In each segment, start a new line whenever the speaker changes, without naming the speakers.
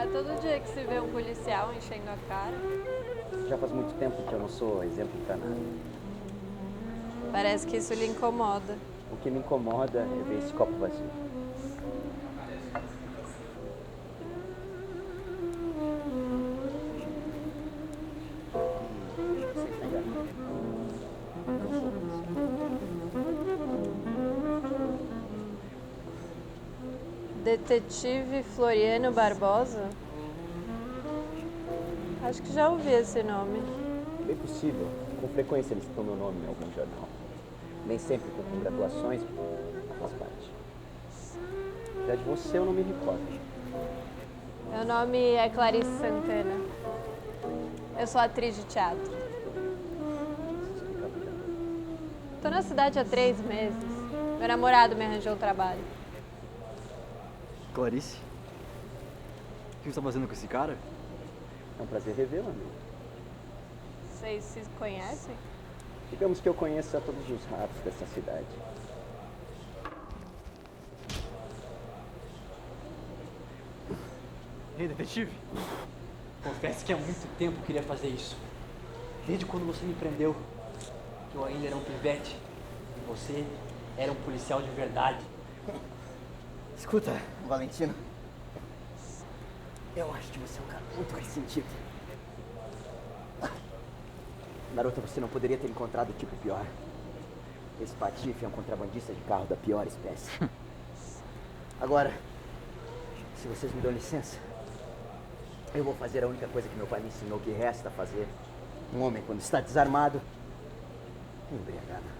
é todo dia que se vê um policial enchendo a cara.
Já faz muito tempo que eu não sou exemplo pra nada.
Parece que isso lhe incomoda.
O que me incomoda é ver esse copo vazio. Vocês negaram. Não sou
Detetive Floriano Barbosa? Acho que já ouvi esse nome.
bem possível. Com frequência eles citam meu nome em algum jornal. Nem sempre com congratulações, mas faz parte. Já de você eu não me recordo.
Meu nome é Clarice Santana. Eu sou atriz de teatro. Tô na cidade há 3 meses. Meu namorado me arranjou um trabalho.
Clarice? O que você tá fazendo com esse cara?
É um prazer revê-la, amigo.
Vocês se conhecem?
Digamos que eu conheço a todos os ratos dessa cidade.
Ei, detetive. Confesso que há muito tempo eu queria fazer isso. Desde quando você me prendeu, eu ainda era um pivete. E você era um policial de verdade.
Escuta, Valentino. Eu acho que você é um cara muito ressentido. Garota, você não poderia ter encontrado o tipo pior. Esse patife é um contrabandista de carro da pior espécie. Agora, se vocês me dão licença, eu vou fazer a única coisa que meu pai me ensinou que resta fazer. Um homem, quando está desarmado, embriagado.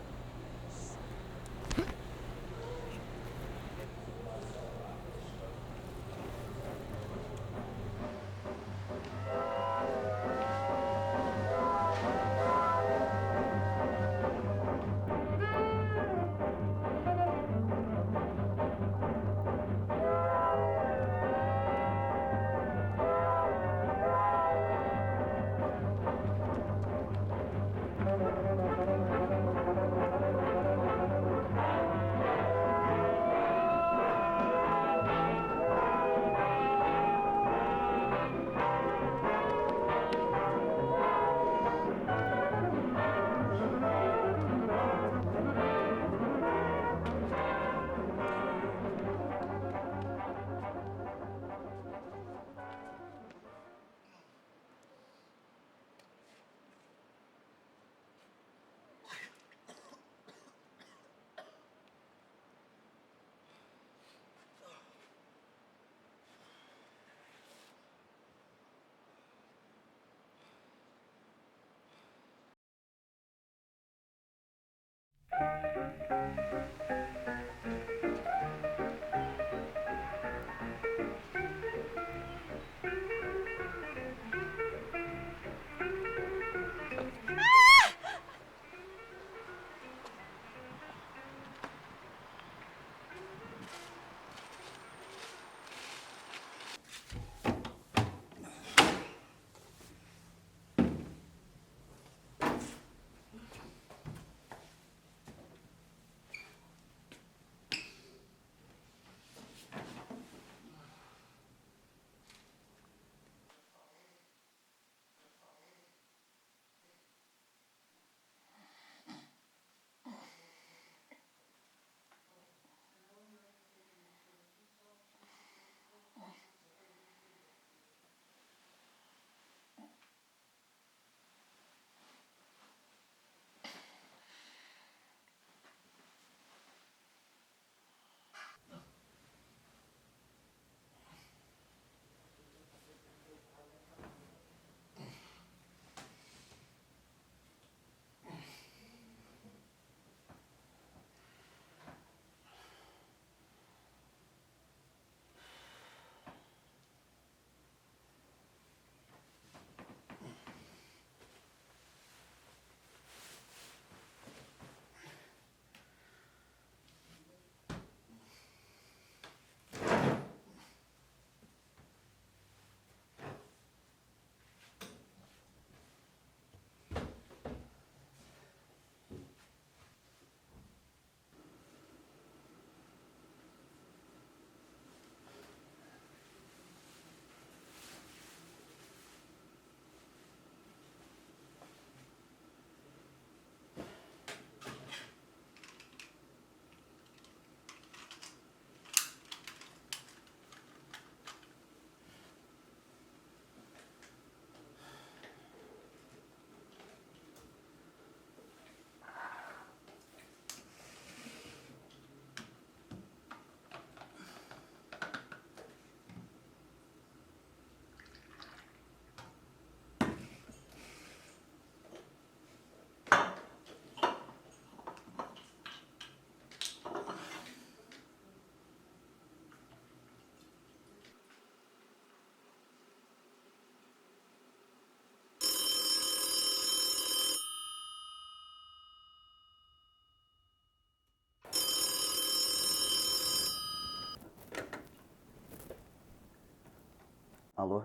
Alô?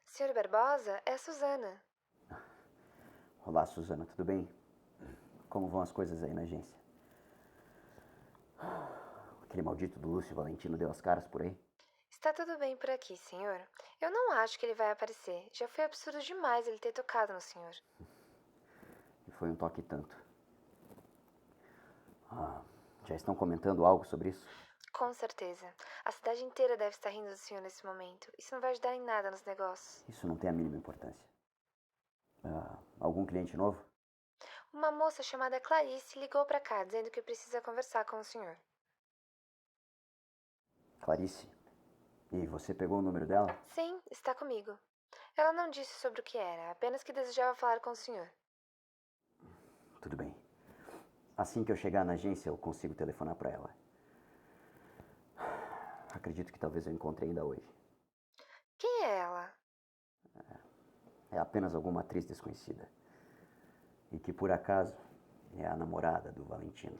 Senhor Barbosa, é a Suzana.
Olá, Suzana, tudo bem? Como vão as coisas aí na agência? Aquele maldito do Lúcio Valentino deu as caras por aí?
Está tudo bem por aqui, senhor. Eu não acho que ele vai aparecer. Já foi absurdo demais ele ter tocado no senhor.
E foi um toque e tanto. Já estão comentando algo sobre isso?
Com certeza. A cidade inteira deve estar rindo do senhor nesse momento. Isso não vai ajudar em nada nos negócios.
Isso não tem a mínima importância. Algum cliente novo?
Uma moça chamada Clarice ligou pra cá dizendo que precisa conversar com o senhor.
Clarice? E você pegou o número dela?
Sim, está comigo. Ela não disse sobre o que era, apenas que desejava falar com o senhor.
Tudo bem. Assim que eu chegar na agência, eu consigo telefonar para ela. Acredito que talvez eu encontre ainda hoje.
Quem é ela?
É apenas alguma atriz desconhecida. E que, por acaso, é a namorada do Valentino.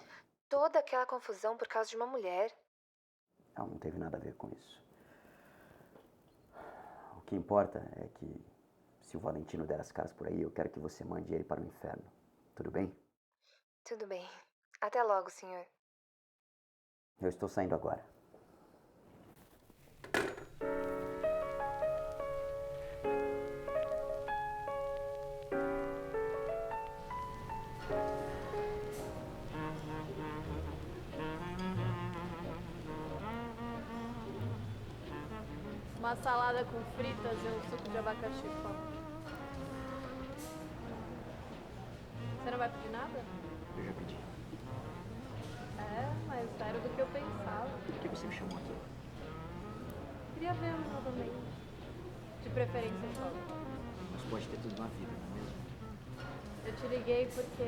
Toda aquela confusão por causa de uma mulher?
Não teve nada a ver com isso. O que importa é que, se o Valentino der as caras por aí, eu quero que você mande ele para o inferno. Tudo bem?
Tudo bem. Até logo, senhor.
Eu estou saindo agora.
Uma salada com fritas e um suco de abacaxi, por favor. Você não vai pedir nada?
Eu já pedi.
É, mas era do que eu pensava.
Por que você me chamou aqui?
Queria vê-lo novamente. De preferência só.
Mas pode ter tudo na vida, não é mesmo?
Eu te liguei porque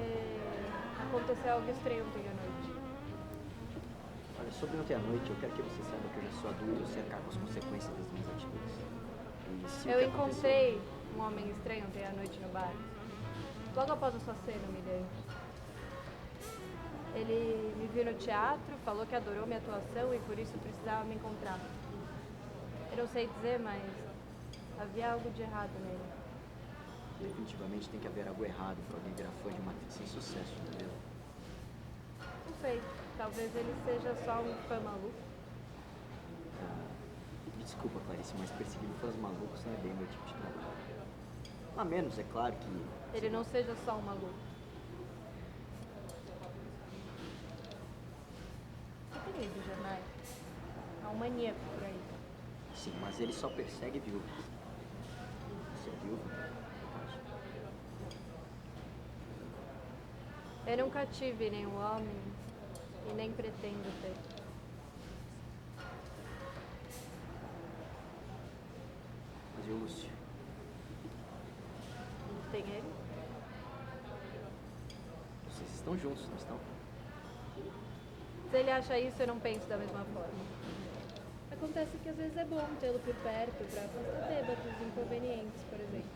aconteceu algo estranho ontem à noite.
Olha, sobre ontem à noite, eu quero que você saiba que eu já sou adulto e eu sei arcar com as consequências das minhas atitudes. E se o
Eu
que
encontrei um homem estranho ontem à noite no bar. Logo após a sua cena, me deu. Ele me viu no teatro, falou que adorou minha atuação e por isso precisava me encontrar. Eu não sei dizer, mas havia algo de errado nele.
Definitivamente tem que haver algo errado para alguém virar fã de uma atriz sem sucesso, entendeu?
Não sei, talvez ele seja só um fã maluco.
Me desculpa, Clarice, mas perseguir fãs malucos não é bem meu tipo de trabalho. A menos, é claro que...
Ele não seja só um maluco. Você tem lido jornais? Há um maníaco por aí.
Sim, mas ele só persegue viúvas. Você é viúva? No caso.
Eu nunca tive nenhum homem e nem pretendo ter.
Mas e o Lúcio?
Tem ele?
Vocês estão juntos, não estão?
Se ele acha isso, eu não penso da mesma forma. Acontece que às vezes é bom tê-lo por perto para afastar bêbados inconvenientes, por exemplo.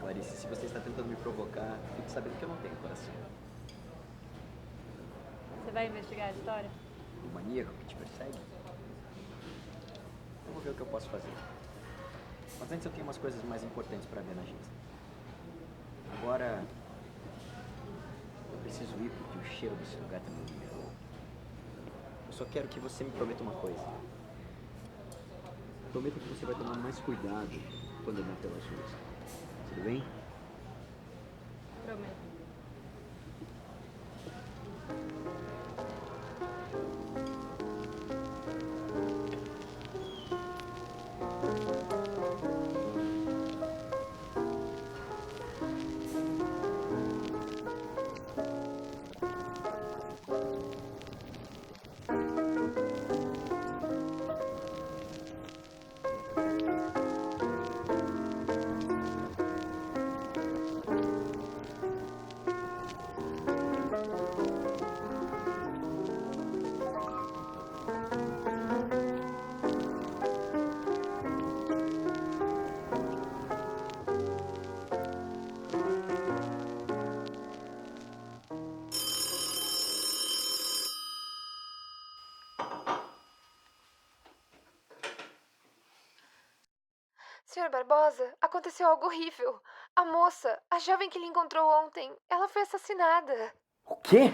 Clarice, se você está tentando me provocar, fique sabendo que eu não tenho coração.
Você vai investigar a história?
O maníaco que te persegue? Eu vou ver o que eu posso fazer. Mas antes eu tenho umas coisas mais importantes para ver na agência. Agora, eu preciso ir porque o cheiro desse lugar tá me liberou. Eu só quero que você me prometa uma coisa. Prometa que você vai tomar mais cuidado quando andar pelas ruas. Tudo bem?
Prometo.
Senhor Barbosa, aconteceu algo horrível. A moça, a jovem que ele encontrou ontem, ela foi assassinada.
O quê?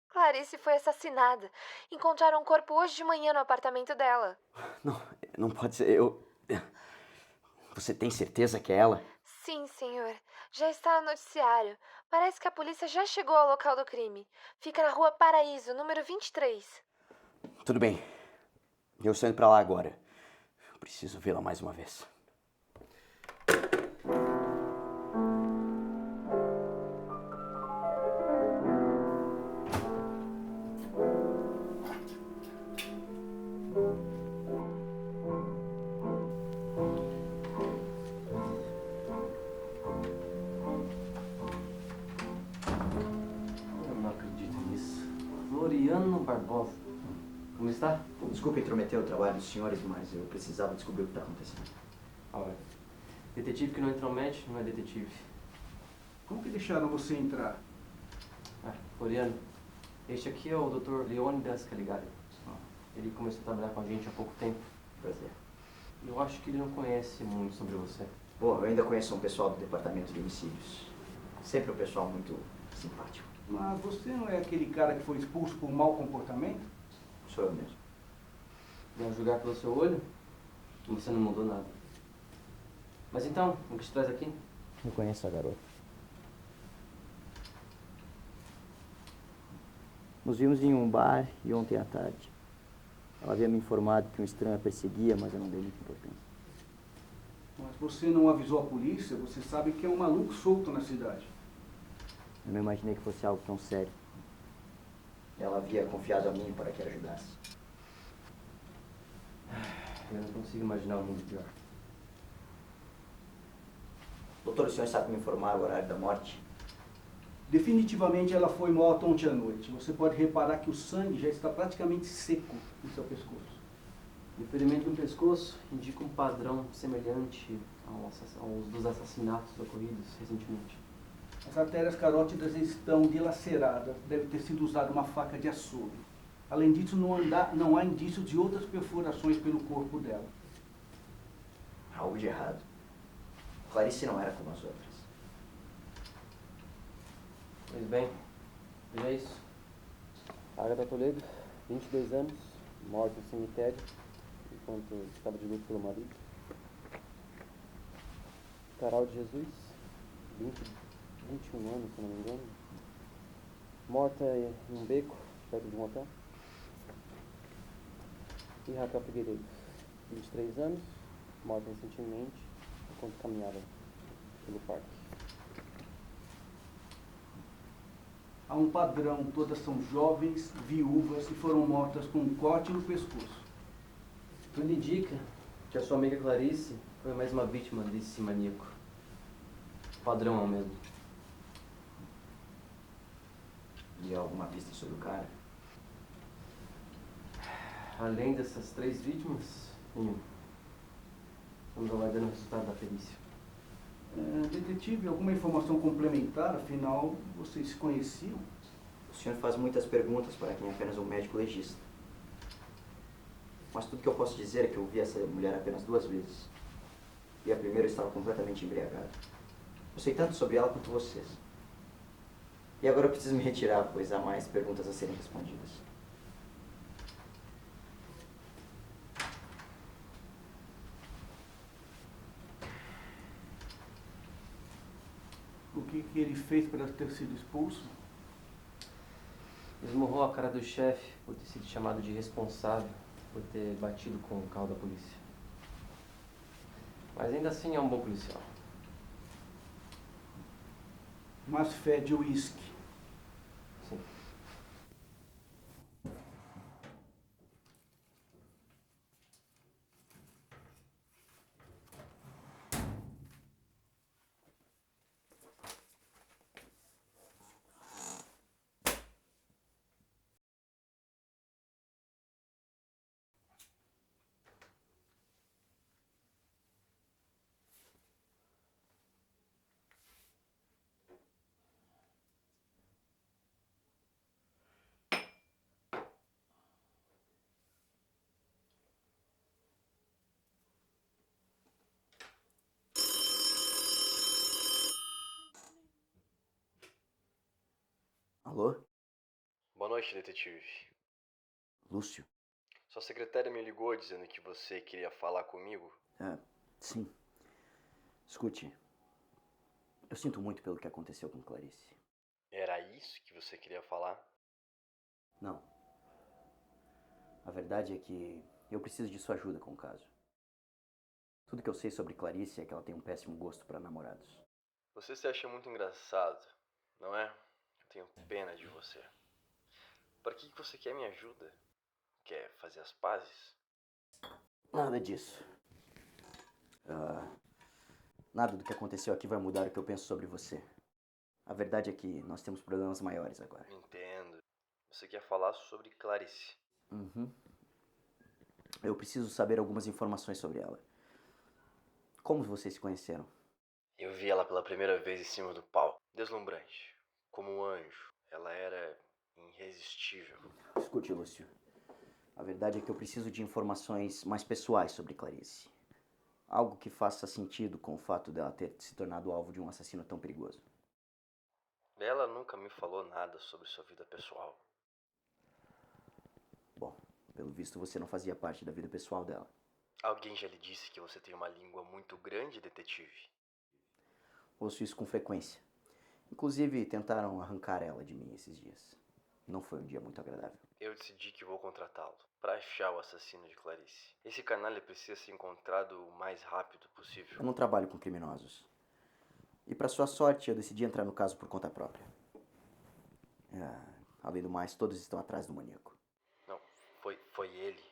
Clarice foi assassinada. Encontraram um corpo hoje de manhã no apartamento dela.
Não, não pode ser. Você tem certeza que é ela?
Sim, senhor. Já está no noticiário. Parece que a polícia já chegou ao local do crime. Fica na rua Paraíso, número 23.
Tudo bem. Eu estou indo pra lá agora. Eu preciso vê-la mais uma vez.
Eu não acredito nisso. Floriano Barbosa. Como está?
Desculpe intrometer o trabalho dos senhores, mas eu precisava descobrir o que está acontecendo.
Olha, detetive que não intromete não é detetive.
Como que deixaram você entrar?
Floriano, este aqui é o Dr. Leônidas Caligari. Ele começou a trabalhar com a gente há pouco tempo.
Prazer.
Eu acho que ele não conhece muito sobre você.
Bom, eu ainda conheço um pessoal do departamento de homicídios. Sempre um pessoal muito simpático.
Mas você não é aquele cara que foi expulso por mau comportamento?
Sou eu mesmo.
E a julgar pelo seu olho, você não mudou nada. Mas então, o que te traz aqui?
Eu conheço a garota. Nos vimos em um bar e ontem à tarde. Ela havia me informado que um estranho a perseguia, mas eu não dei muita importância.
Mas você não avisou a polícia? Você sabe que é um maluco solto na cidade.
Eu não imaginei que fosse algo tão sério. Ela havia confiado a mim para que a ajudasse.
Eu não consigo imaginar um mundo pior.
Doutor, o senhor sabe me informar o horário da morte?
Definitivamente ela foi morta ontem à noite. Você pode reparar que o sangue já está praticamente seco no seu pescoço.
O ferimento no pescoço indica um padrão semelhante aos dos assassinatos ocorridos recentemente.
As artérias carótidas estão dilaceradas. Deve ter sido usada uma faca de açougue. Além disso, não há indícios de outras perfurações pelo corpo dela.
Algo de errado. Clarice não era como as outras.
Pois bem, veja isso. Agatha Toledo, 22 anos, morta no cemitério, enquanto estava de luto pelo marido. Carol de Jesus, 21 anos, se não me engano, morta em um beco, perto de um hotel. E Raquel Figueiredo, 23 anos, morta recentemente, enquanto caminhava pelo parque.
Há um padrão, todas são jovens, viúvas e foram mortas com um corte no pescoço.
Tudo indica que a sua amiga Clarice foi mais uma vítima desse maníaco. O padrão é o mesmo.
E alguma pista sobre o cara?
Além dessas 3 vítimas, nenhum. Estamos aguardando o resultado da perícia.
Detetive, alguma informação complementar? Afinal, vocês se conheciam?
O senhor faz muitas perguntas para quem é apenas um médico legista. Mas tudo que eu posso dizer é que eu vi essa mulher apenas 2 vezes. E a primeira eu estava completamente embriagado. Eu sei tanto sobre ela quanto vocês. E agora eu preciso me retirar, pois há mais perguntas a serem respondidas.
O que ele fez para ter sido expulso?
Esmurrou a cara do chefe por ter sido chamado de responsável por ter batido com o carro da polícia. Mas ainda assim é um bom policial.
Mas fede uísque.
Sim.
Alô?
Boa noite, detetive.
Lúcio?
Sua secretária me ligou dizendo que você queria falar comigo.
Sim. Escute, eu sinto muito pelo que aconteceu com Clarice.
Era isso que você queria falar?
Não. A verdade é que eu preciso de sua ajuda com o caso. Tudo que eu sei sobre Clarice é que ela tem um péssimo gosto para namorados.
Você se acha muito engraçado, não é? Eu tenho pena de você. Para que você quer minha ajuda? Quer fazer as pazes?
Nada disso. Nada do que aconteceu aqui vai mudar o que eu penso sobre você. A verdade é que nós temos problemas maiores agora.
Entendo. Você quer falar sobre Clarice?
Uhum. Eu preciso saber algumas informações sobre ela. Como vocês se conheceram?
Eu vi ela pela primeira vez em cima do palco. Deslumbrante. Como um anjo. Ela era irresistível.
Escute, Lúcio. A verdade é que eu preciso de informações mais pessoais sobre Clarice. Algo que faça sentido com o fato dela ter se tornado alvo de um assassino tão perigoso.
Ela nunca me falou nada sobre sua vida pessoal.
Bom, pelo visto você não fazia parte da vida pessoal dela.
Alguém já lhe disse que você tem uma língua muito grande, detetive?
Ouço isso com frequência. Inclusive, tentaram arrancar ela de mim esses dias. Não foi um dia muito agradável.
Eu decidi que vou contratá-lo para achar o assassino de Clarice. Esse canalha precisa ser encontrado o mais rápido possível.
Eu não trabalho com criminosos. E para sua sorte, eu decidi entrar no caso por conta própria. Além do mais, todos estão atrás do maníaco.
Não, foi ele.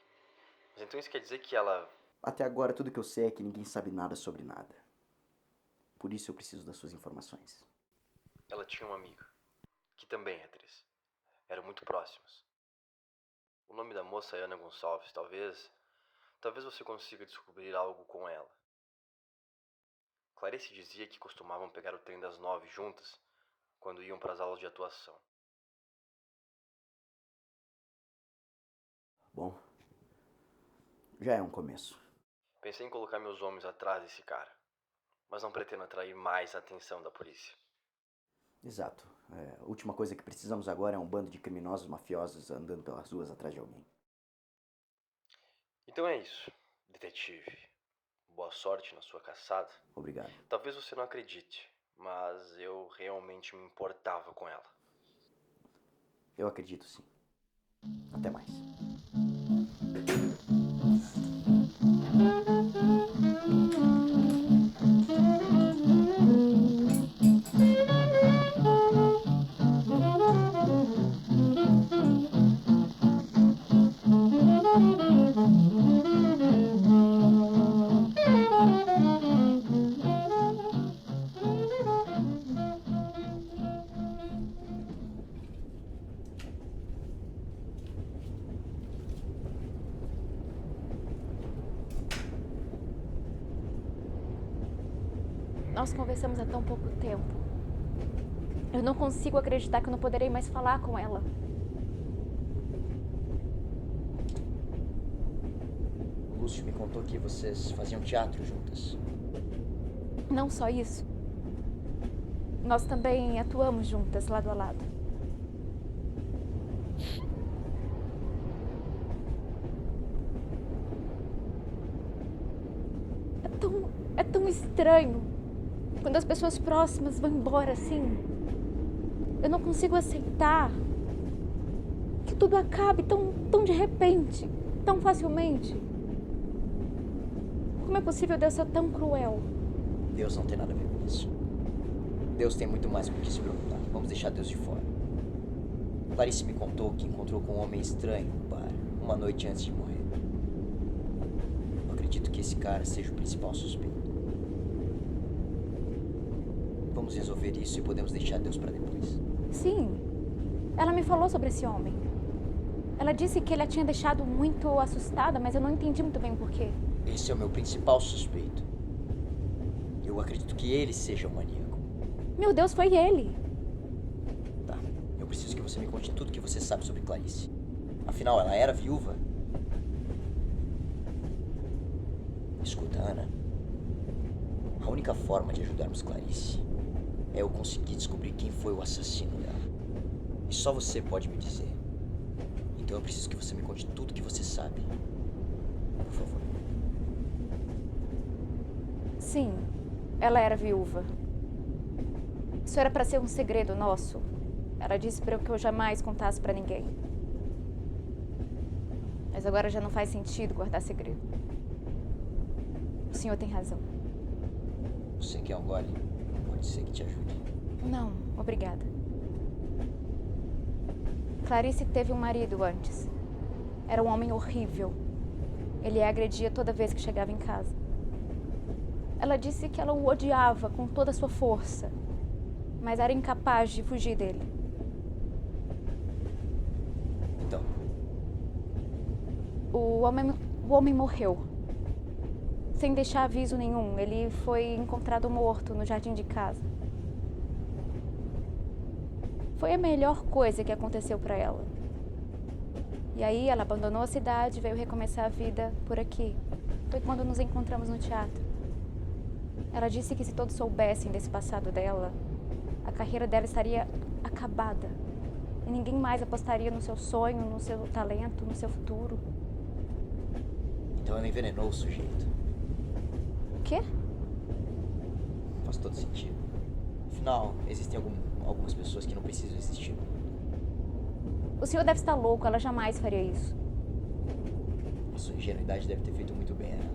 Mas então isso quer dizer que ela...
Até agora, tudo que eu sei é que ninguém sabe nada sobre nada. Por isso eu preciso das suas informações.
Ela tinha uma amiga, que também é atriz. Eram muito próximos. O nome da moça é Ana Gonçalves. Talvez você consiga descobrir algo com ela. Clarice dizia que costumavam pegar o trem das 9 juntas quando iam para as aulas de atuação.
Bom, já é um começo.
Pensei em colocar meus homens atrás desse cara, mas não pretendo atrair mais a atenção da polícia.
Exato. A última coisa que precisamos agora é um bando de criminosos mafiosos andando pelas ruas atrás de alguém.
Então é isso, detetive. Boa sorte na sua caçada.
Obrigado.
Talvez você não acredite, mas eu realmente me importava com ela.
Eu acredito sim. Até mais.
Nós conversamos há tão pouco tempo. Eu não consigo acreditar que eu não poderei mais falar com ela.
O Lúcio me contou que vocês faziam teatro juntas.
Não só isso. Nós também atuamos juntas, lado a lado. É tão estranho. Quando as pessoas próximas vão embora assim, eu não consigo aceitar que tudo acabe tão de repente, tão facilmente. Como é possível Deus ser tão cruel?
Deus não tem nada a ver com isso. Deus tem muito mais com o que se preocupar. Vamos deixar Deus de fora. Clarice me contou que encontrou com um homem estranho no bar, uma noite antes de morrer. Eu acredito que esse cara seja o principal suspeito. Vamos resolver isso e podemos deixar Deus para depois.
Sim, ela me falou sobre esse homem. Ela disse que ele a tinha deixado muito assustada, mas eu não entendi muito bem o porquê.
Esse é o meu principal suspeito. Eu acredito que ele seja o maníaco.
Meu Deus, foi ele!
Tá, eu preciso que você me conte tudo que você sabe sobre Clarice. Afinal, ela era viúva. Escuta, Ana. A única forma de ajudarmos Clarice é eu conseguir descobrir quem foi o assassino dela. E só você pode me dizer. Então eu preciso que você me conte tudo que você sabe. Por favor.
Sim, ela era viúva. Isso era para ser um segredo nosso. Ela disse para eu que eu jamais contasse para ninguém. Mas agora já não faz sentido guardar segredo. O senhor tem razão.
Você quer um gole? Pode ser que te ajude.
Não, obrigada. Clarice teve um marido antes. Era um homem horrível. Ele a agredia toda vez que chegava em casa. Ela disse que ela o odiava com toda a sua força, mas era incapaz de fugir dele.
Então,
O homem morreu. Sem deixar aviso nenhum. Ele foi encontrado morto no jardim de casa. Foi a melhor coisa que aconteceu para ela. E aí ela abandonou a cidade e veio recomeçar a vida por aqui. Foi quando nos encontramos no teatro. Ela disse que se todos soubessem desse passado dela, a carreira dela estaria acabada. E ninguém mais apostaria no seu sonho, no seu talento, no seu futuro.
então ela envenenou o sujeito.
O quê?
Faz todo sentido. Afinal, existem algumas pessoas que não precisam existir.
O senhor deve estar louco, ela jamais faria isso.
A sua ingenuidade deve ter feito muito bem a ela.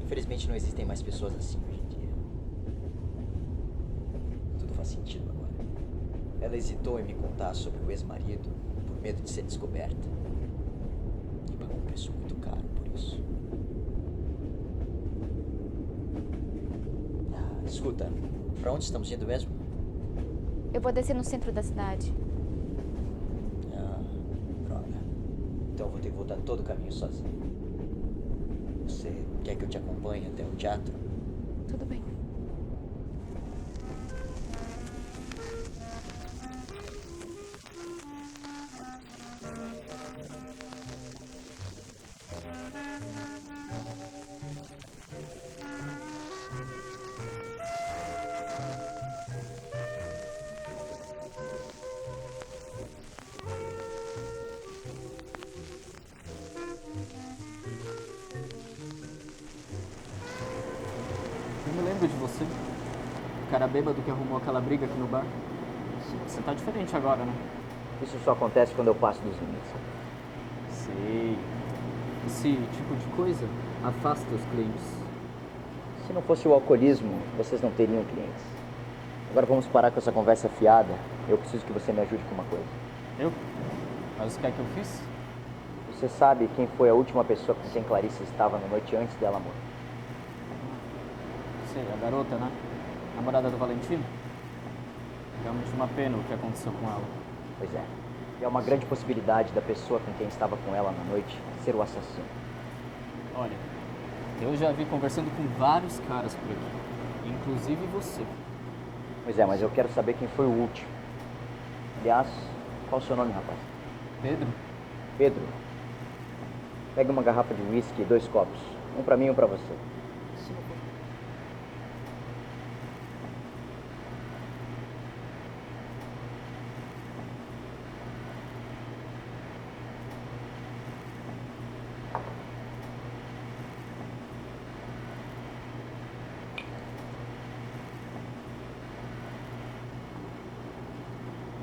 Infelizmente não existem mais pessoas assim hoje em dia. Tudo faz sentido agora. Ela hesitou em me contar sobre o ex-marido por medo de ser descoberta. E pagou um preço muito caro por isso. Escuta, pra onde estamos indo mesmo?
Eu vou descer no centro da cidade.
Droga. Então eu vou ter que voltar todo o caminho sozinho. Você quer que eu te acompanhe até o teatro?
Tudo bem.
Eu me lembro de você. O cara bêbado que arrumou aquela briga aqui no bar. Você tá diferente agora, né?
Isso só acontece quando eu passo dos limites.
Sei. Esse tipo de coisa afasta os clientes.
Se não fosse o alcoolismo, vocês não teriam clientes. Agora vamos parar com essa conversa fiada. Eu preciso que você me ajude com uma coisa.
Eu? Mas o que é que eu fiz?
Você sabe quem foi a última pessoa com quem Clarice estava na noite antes dela morrer?
Sei, a garota, né? Namorada do Valentino. Realmente uma pena o que aconteceu com ela.
Pois é. E é uma grande possibilidade da pessoa com quem estava com ela na noite ser o assassino.
Olha, eu já vi conversando com vários caras por aqui. Inclusive você.
Pois é, mas eu quero saber quem foi o último. Aliás, qual o seu nome, rapaz?
Pedro?
Pedro. Pega uma garrafa de uísque e 2 copos. Um pra mim e um pra você.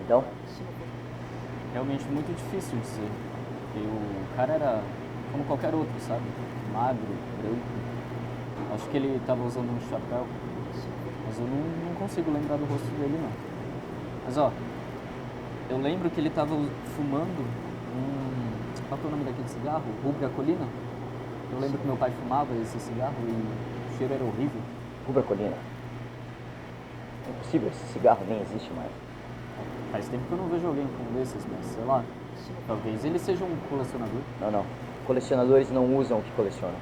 Então?
Realmente muito difícil dizer. Porque o cara era como qualquer outro, sabe? Magro, branco. Acho que ele tava usando um chapéu. Mas eu não consigo lembrar do rosto dele, não. Mas ó, eu lembro que ele tava fumando qual que é o nome daquele cigarro? Rubra Colina. Eu lembro que meu pai fumava esse cigarro e o cheiro era horrível.
Rubra Colina. É impossível, esse cigarro nem existe mais.
Faz tempo que eu não vejo alguém com um desses, mas sei lá. Talvez ele seja um colecionador.
Não. Colecionadores não usam o que colecionam.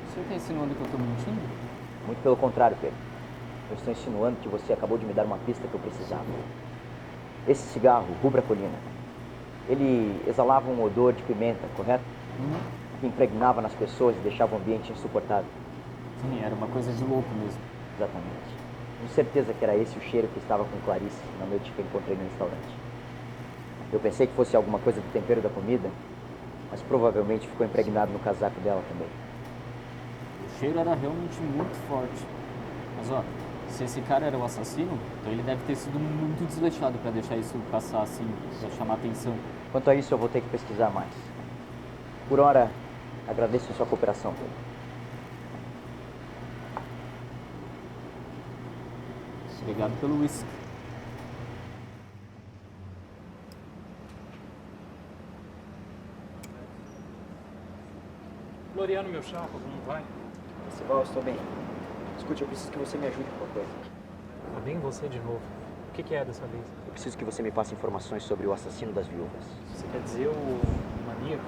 Você está insinuando que eu estou mentindo?
Muito pelo contrário, Pedro. Eu estou insinuando que você acabou de me dar uma pista que eu precisava. Esse cigarro, Rubra Colina, ele exalava um odor de pimenta, correto? Que impregnava nas pessoas e deixava o ambiente insuportável.
Sim, era uma coisa de louco mesmo.
Exatamente. Com certeza que era esse o cheiro que estava com Clarice na noite que eu encontrei no restaurante. Eu pensei que fosse alguma coisa do tempero da comida, mas provavelmente ficou impregnado no casaco dela também.
O cheiro era realmente muito forte. Mas ó, se esse cara era o assassino, então ele deve ter sido muito desleixado para deixar isso passar assim, pra chamar atenção.
Quanto a isso, eu vou ter que pesquisar mais. Por hora, agradeço a sua cooperação, Pedro.
Obrigado pelo uísque.
Floriano, meu chapa, como vai?
Percival, eu estou bem. Escute, eu preciso que você me ajude com uma coisa.
Tá bem você de novo. O que é dessa vez?
Eu preciso que você me passe informações sobre o assassino das viúvas.
Você quer dizer o maníaco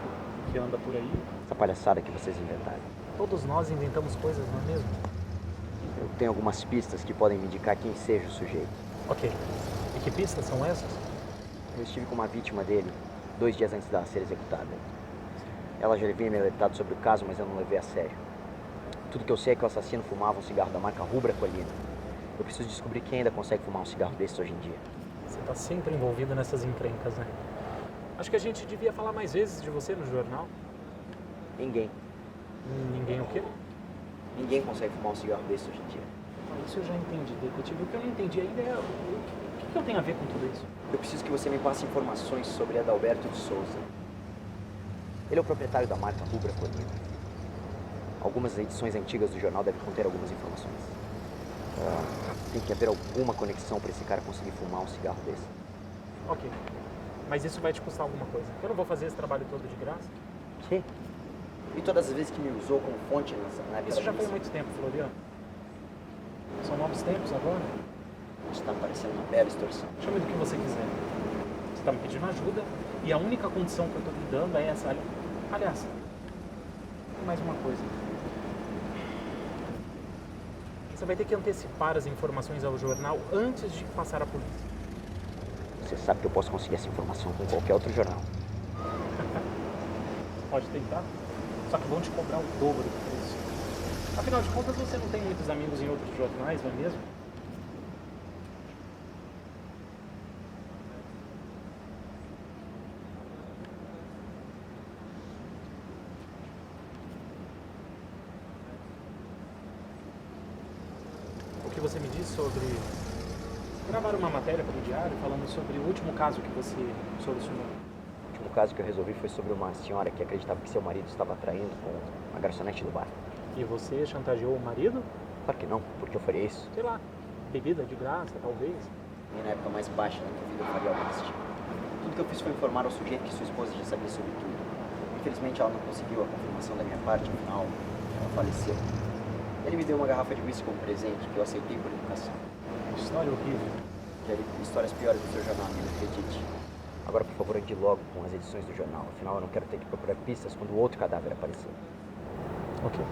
que anda por aí?
Essa palhaçada que vocês inventaram.
Todos nós inventamos coisas, não é mesmo?
Eu tenho algumas pistas que podem me indicar quem seja o sujeito.
Ok. E que pistas são essas?
Eu estive com uma vítima dele 2 dias antes dela ser executada. Ela já havia me alertado sobre o caso, mas eu não levei a sério. Tudo que eu sei é que o assassino fumava um cigarro da marca Rubra Colina. Eu preciso descobrir quem ainda consegue fumar um cigarro desse hoje em dia.
Você tá sempre envolvido nessas encrencas, né? Acho que a gente devia falar mais vezes de você no jornal.
Ninguém.
Ninguém o quê?
Ninguém consegue fumar um cigarro desse hoje em dia.
Isso eu já entendi, detetive. O que eu não entendi ainda é o que eu tenho a ver com tudo isso?
Eu preciso que você me passe informações sobre Adalberto de Souza. Ele é o proprietário da marca Rubra Colina. Algumas edições antigas do jornal devem conter algumas informações. Tem que haver alguma conexão para esse cara conseguir fumar um cigarro desse.
Ok. Mas isso vai te custar alguma coisa. Eu não vou fazer esse trabalho todo de graça.
Que? E todas as vezes que me usou como fonte na
Isso já foi há muito tempo, Floriano. São novos tempos agora.
Isso está me parecendo uma bela extorsão.
Chame do que você quiser. Você está me pedindo ajuda e a única condição que eu estou lhe dando é essa. Aliás, tem mais uma coisa. Você vai ter que antecipar as informações ao jornal antes de passar à polícia.
Você sabe que eu posso conseguir essa informação com qualquer outro jornal.
Pode tentar, só que vão te cobrar o dobro do preço. Afinal de contas, você não tem muitos amigos em outros jornais, não é mesmo? O que você me disse sobre gravar uma matéria para o diário falando sobre o último caso que você solucionou?
O último caso que eu resolvi foi sobre uma senhora que acreditava que seu marido estava traindo com a garçonete do bar.
E você chantageou o marido?
Claro que não, porque eu faria isso.
Sei lá, bebida de graça, talvez.
E na época mais baixa da minha vida eu faria algo desse tipo. Tudo que eu fiz foi informar ao sujeito que sua esposa já sabia sobre tudo. Infelizmente ela não conseguiu a confirmação da minha parte, afinal ela faleceu. Ele me deu uma garrafa de whisky como presente, que eu aceitei por educação.
História horrível.
Já li histórias piores do seu jornal, amigo, acredite. Agora, por favor, ande logo com as edições do jornal. Afinal, eu não quero ter que procurar pistas quando o outro cadáver aparecer.
Ok.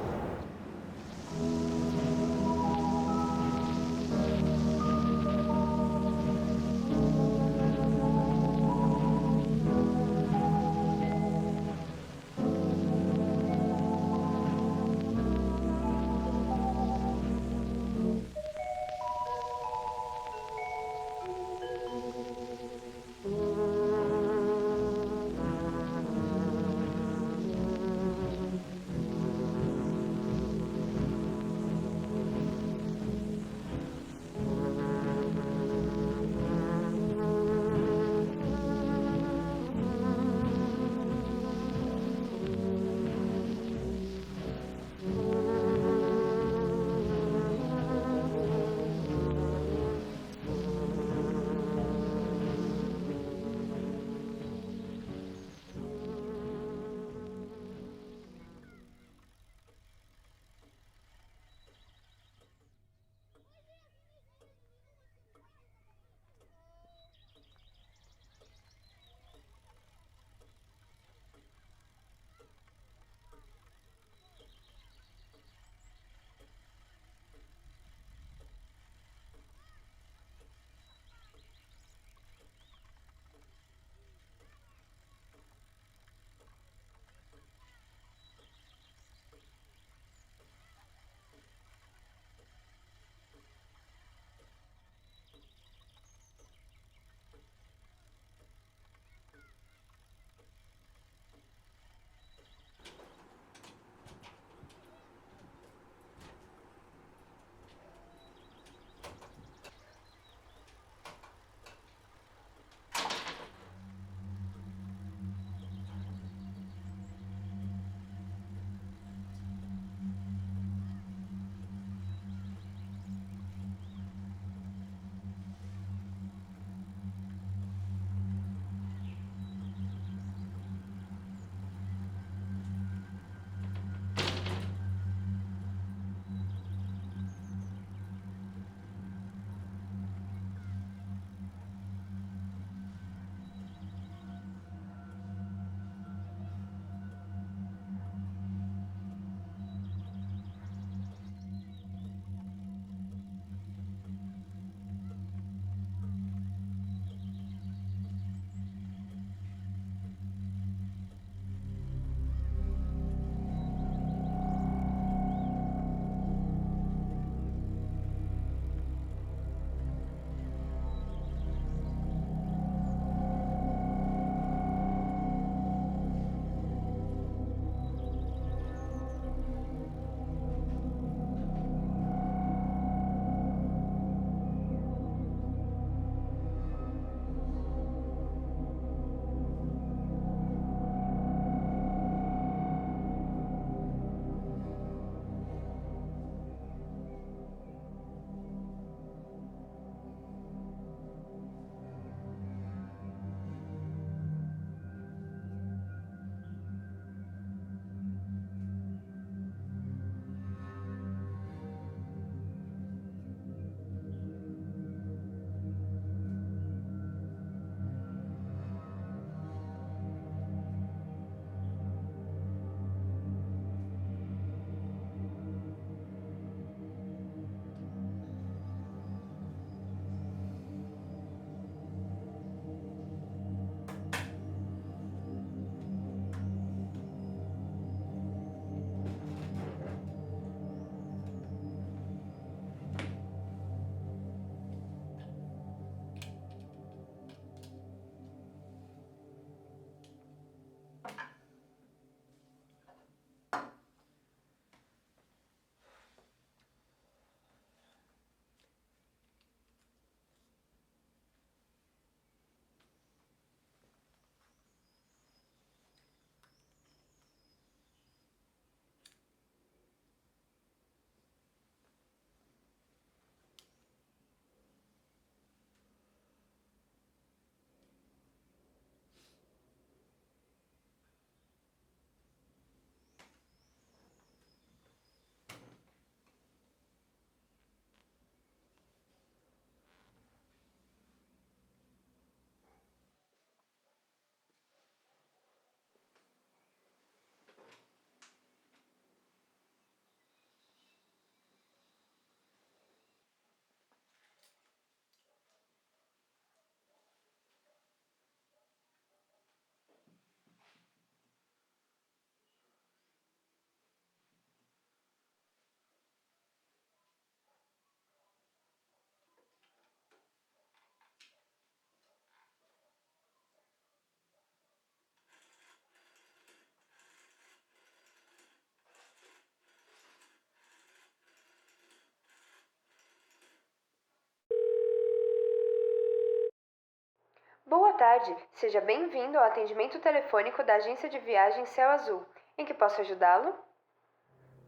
tarde. Seja bem-vindo ao atendimento telefônico da agência de viagens Céu Azul. Em que posso ajudá-lo?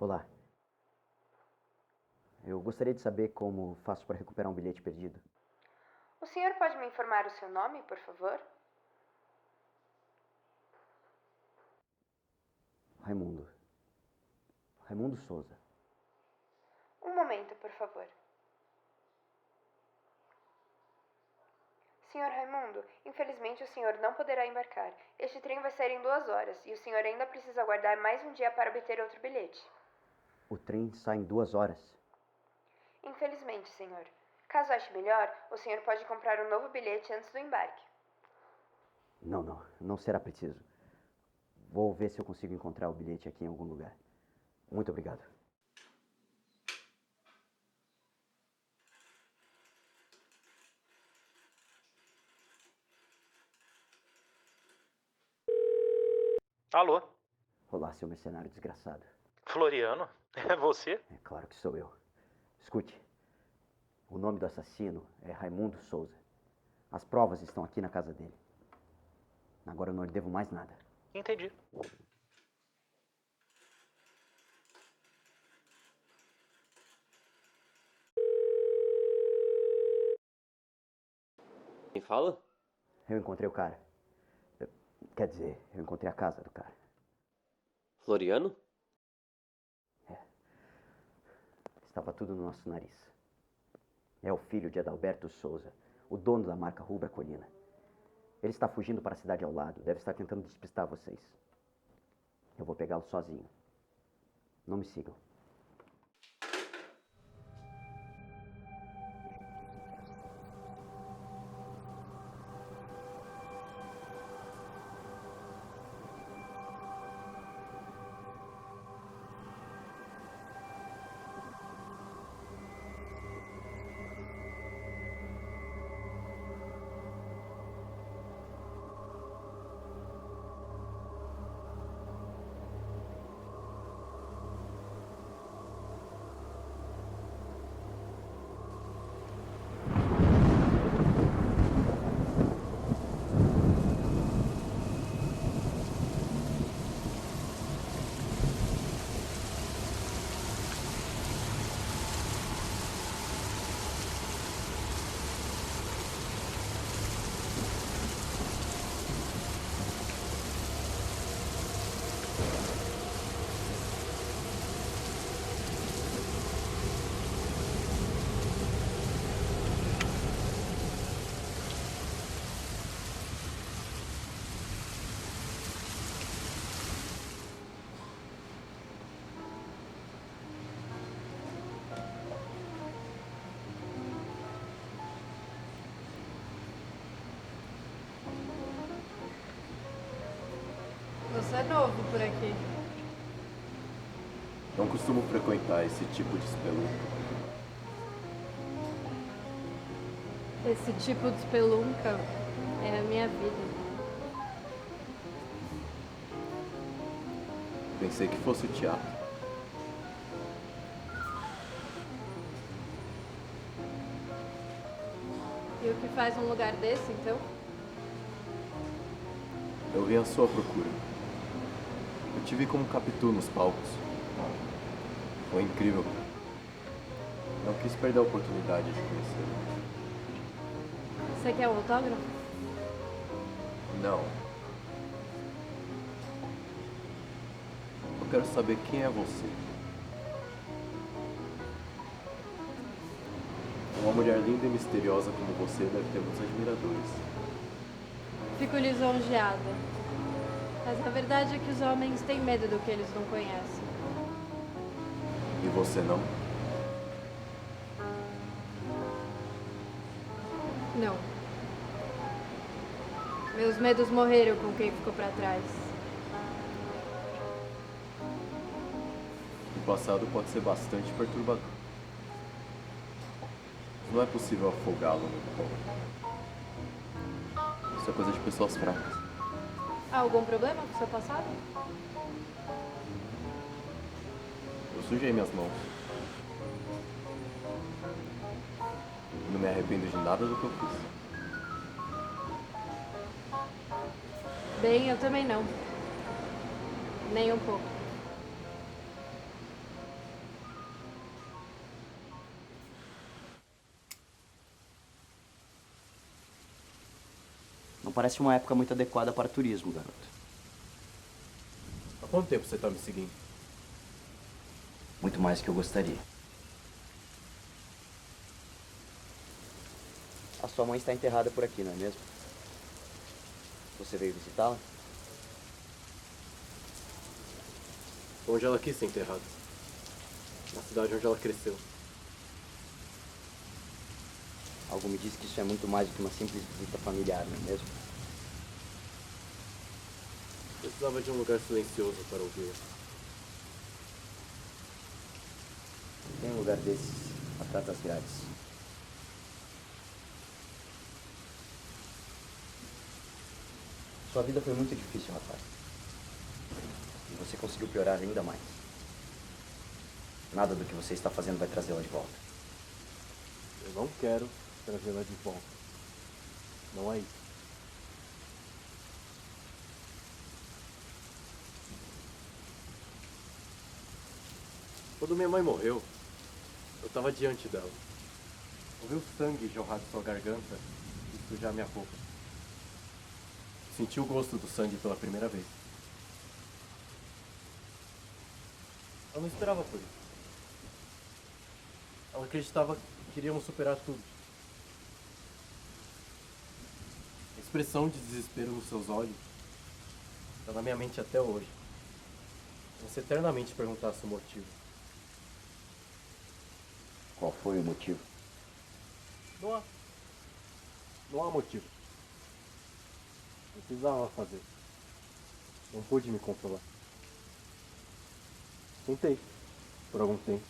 Olá. Eu gostaria de saber como faço para recuperar um bilhete perdido.
O senhor pode me informar o seu nome, por favor?
Raimundo. Raimundo Souza.
Um momento, por favor. Senhor Raimundo, infelizmente o senhor não poderá embarcar. Este trem vai sair em 2 horas e o senhor ainda precisa aguardar mais um dia para obter outro bilhete.
O trem sai em 2 horas.
Infelizmente, senhor. Caso ache melhor, o senhor pode comprar um novo bilhete antes do embarque.
Não será preciso. Vou ver se eu consigo encontrar o bilhete aqui em algum lugar. Muito obrigado.
Alô?
Olá, seu mercenário desgraçado.
Floriano? É você?
É claro que sou eu. Escute, o nome do assassino é Raimundo Souza. As provas estão aqui na casa dele. Agora eu não lhe devo mais nada.
Entendi.
Quem fala?
Eu encontrei o cara. Quer dizer, eu encontrei a casa do cara.
Floriano?
Estava tudo no nosso nariz. É o filho de Adalberto Souza, o dono da marca Rubra Colina. Ele está fugindo para a cidade ao lado. Deve estar tentando despistar vocês. Eu vou pegá-lo sozinho. Não me sigam.
Você é novo por aqui.
Não costumo frequentar esse tipo de espelunca.
Esse tipo de espelunca é a minha vida.
Pensei que fosse o teatro.
E o que faz um lugar desse, então?
Eu vim à sua procura. Eu te vi como Capitu nos palcos. Foi incrível. Não quis perder a oportunidade de conhecê-lo.
Você quer o autógrafo?
Não. Eu quero saber quem é você. Uma mulher linda e misteriosa como você deve ter muitos admiradores.
Fico lisonjeada. Mas a verdade é que os homens têm medo do que eles não conhecem.
E você não?
Não. Meus medos morreram com quem ficou pra trás.
O passado pode ser bastante perturbador. Não é possível afogá-lo no colo. Isso é coisa de pessoas fracas.
Há algum problema com o seu passado?
Eu sujei minhas mãos. Não me arrependo de nada do que eu fiz.
Bem, eu também não. Nem um pouco.
Não parece uma época muito adequada para turismo, garoto.
Há quanto tempo você tá me seguindo?
Muito mais do que eu gostaria. A sua mãe está enterrada por aqui, não é mesmo? Você veio visitá-la?
Onde ela quis ser enterrada. Na cidade onde ela cresceu.
Algo me diz que isso é muito mais do que uma simples visita familiar, não é mesmo?
Precisava de um lugar silencioso para ouvir.
Tem um lugar desses atrás das grades. Sua vida foi muito difícil, rapaz. E você conseguiu piorar ainda mais. Nada do que você está fazendo vai trazê-la de volta.
Eu não quero trazê-la de volta. Não é isso. Quando minha mãe morreu, eu estava diante dela. Ouvi o sangue jorrar de sua garganta e sujar minha roupa. Senti o gosto do sangue pela primeira vez. Eu não esperava por isso. Ela acreditava que queríamos superar tudo. A expressão de desespero nos seus olhos está na minha mente até hoje. Como se eternamente perguntasse o motivo.
Qual foi o motivo?
Não há. Não há motivo. Não precisava fazer. Não pude me controlar. Tentei. Por algum tempo.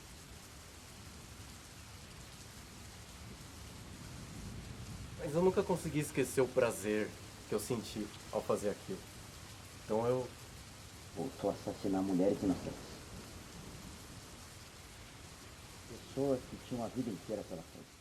Mas eu nunca consegui esquecer o prazer que eu senti ao fazer aquilo. Então eu...
Voltou a assassinar mulheres inocentes. Pessoas que tinham a vida inteira pela frente.